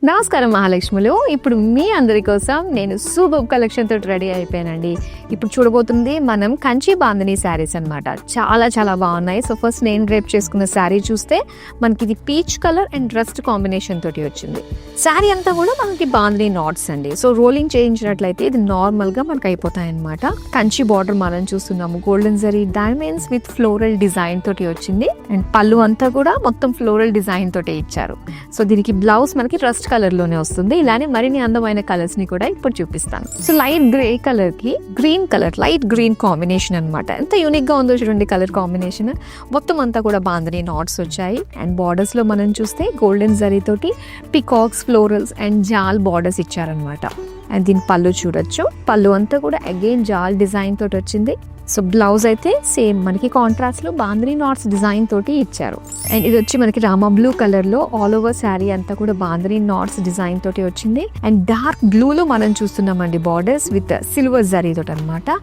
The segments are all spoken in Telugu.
నమస్కారం మహాలక్ష్ములు. ఇప్పుడు మీ అందరి కోసం నేను సూపర్ కలెక్షన్ తోటి రెడీ అయిపోయానండి. ఇప్పుడు చూడబోతుంది మనం కంచి బాందిని శారీస్ అనమాట. చాలా చాలా బాగున్నాయి. సో ఫస్ట్ నేను డ్రేప్ చేసుకున్న శారీ చూస్తే మనకి ఇది peach colour and rust combination తోటి వచ్చింది. శారీ అంతా కూడా మనకి బాందిని నాట్స్ అండి. సో రోలింగ్ చేయించినట్లయితే ఇది నార్మల్గా మనకి అయిపోతాయి అనమాట. కంచి బార్డర్ మనం చూస్తున్నాము, golden zari diamonds with floral design తోటి వచ్చింది. అండ్ పళ్ళు అంతా కూడా మొత్తం ఫ్లోరల్ డిజైన్ తోటి ఇచ్చారు. సో దీనికి బ్లౌజ్ మనకి రస్ట్ కలర్ లోనే వస్తుంది. ఇలానే మరిన్ని అందమైన కలర్స్ ని కూడా ఇప్పుడు చూపిస్తాను. సో లైట్ గ్రే కలర్ కి green colour, light green combination అనమాట. ఎంత యూనిక్ గా ఉందో చూడండి కలర్ కాంబినేషన్. మొత్తం అంతా కూడా బాందిని నాట్స్ వచ్చాయి. అండ్ బార్డర్స్ లో మనం చూస్తే గోల్డెన్ జరీ తోటి పికాక్స్, ఫ్లోరల్స్ అండ్ జాల్ బార్డర్స్ ఇచ్చారనమాట. అండ్ దీని పళ్ళు చూడొచ్చు. పళ్ళు అంతా కూడా అగైన్ జాల్ డిజైన్ తోటి వచ్చింది. సో బ్లౌజ్ అయితే సేమ్ మనకి కాంట్రాస్ట్ లో బాందిని నాట్స్ డిజైన్ తోటి ఇచ్చారు. అండ్ ఇది వచ్చి మనకి రామా బ్లూ కలర్ లో ఆల్ ఓవర్ శారీ అంతా కూడా బాందిని నాట్స్ డిజైన్ తోటి వచ్చింది. అండ్ డార్క్ బ్లూ లో మనం చూస్తున్నామండి బార్డర్స్ విత్ సిల్వర్ జరీ తోటి అనమాట.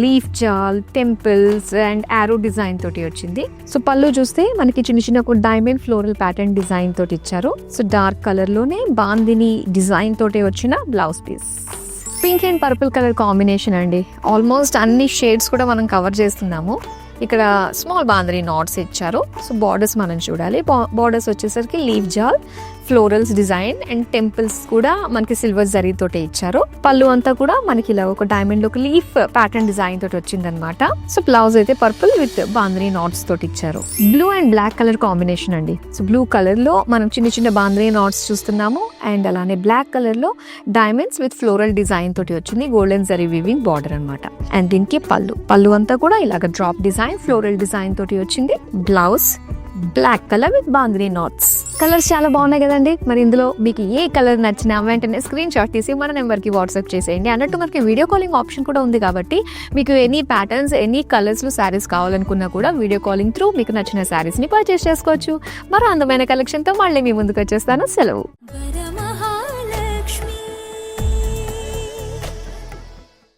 లీఫ్ జాల్, టెంపుల్స్ అండ్ ఆరో డిజైన్ తోటి వచ్చింది. సో పళ్ళు చూస్తే మనకి చిన్న చిన్న డైమండ్ ఫ్లోరల్ ప్యాటర్న్ డిజైన్ తోటి ఇచ్చారు. సో డార్క్ కలర్ లోనే బాందిని డిజైన్ తోటి వచ్చిన blouse piece. Pink and purple colour combination అండి. ఆల్మోస్ట్ అన్ని షేడ్స్ కూడా మనం కవర్ చేస్తున్నాము. ఇక్కడ స్మాల్ బాందిని నాట్స్ ఇచ్చారు. సో బార్డర్స్ మనం చూడాలి. బార్డర్స్ వచ్చేసరికి లీఫ్ జాల్, ఫ్లోరల్స్ డిజైన్ అండ్ టెంపుల్స్ కూడా మనకి సిల్వర్ జరీ తోటి ఇచ్చారు. పళ్ళు అంతా కూడా మనకి ఇలా ఒక డైమండ్ లో ఒక లీఫ్ ప్యాటర్న్ డిజైన్ తోటి వచ్చిందనమాట. సో బ్లౌజ్ అయితే పర్పుల్ విత్ బాందిని నాట్స్ తోటి ఇచ్చారు. Blue and black colour combination అండి. సో బ్లూ కలర్ లో మనం చిన్న చిన్న బాందిని నాట్స్ చూస్తున్నాము. అండ్ అలానే బ్లాక్ కలర్ లో డైమండ్స్ విత్ ఫ్లోరల్ డిజైన్ తోటి వచ్చింది. గోల్డెన్ జరీ వీవింగ్ బార్డర్ అనమాట. అండ్ దీనికి పళ్ళు అంతా కూడా ఇలాగ డ్రాప్ డిజైన్, ఫ్లోరల్ డిజైన్ తోటి వచ్చింది. Blouse black colour with bandhani knots. Colours చాలా బాగున్నాయి కదండి. మరి ఇందులో మీకు ఏ కలర్ నచ్చినా వెంటనే స్క్రీన్ షాట్ తీసి మన నెంబర్కి వాట్సాప్ చేసేయండి. అన్నట్టు మనకి వీడియో కాలింగ్ ఆప్షన్ కూడా ఉంది కాబట్టి మీకు ఎనీ ప్యాటర్న్స్, ఎనీ కలర్స్లో శారీస్ కావాలనుకున్నా కూడా వీడియో కాలింగ్ త్రూ మీకు నచ్చిన శారీస్ని పర్చేస్ చేసుకోవచ్చు. మరో అందమైన కలెక్షన్తో మళ్ళీ మీ ముందుకు వచ్చేస్తాను. సెలవు.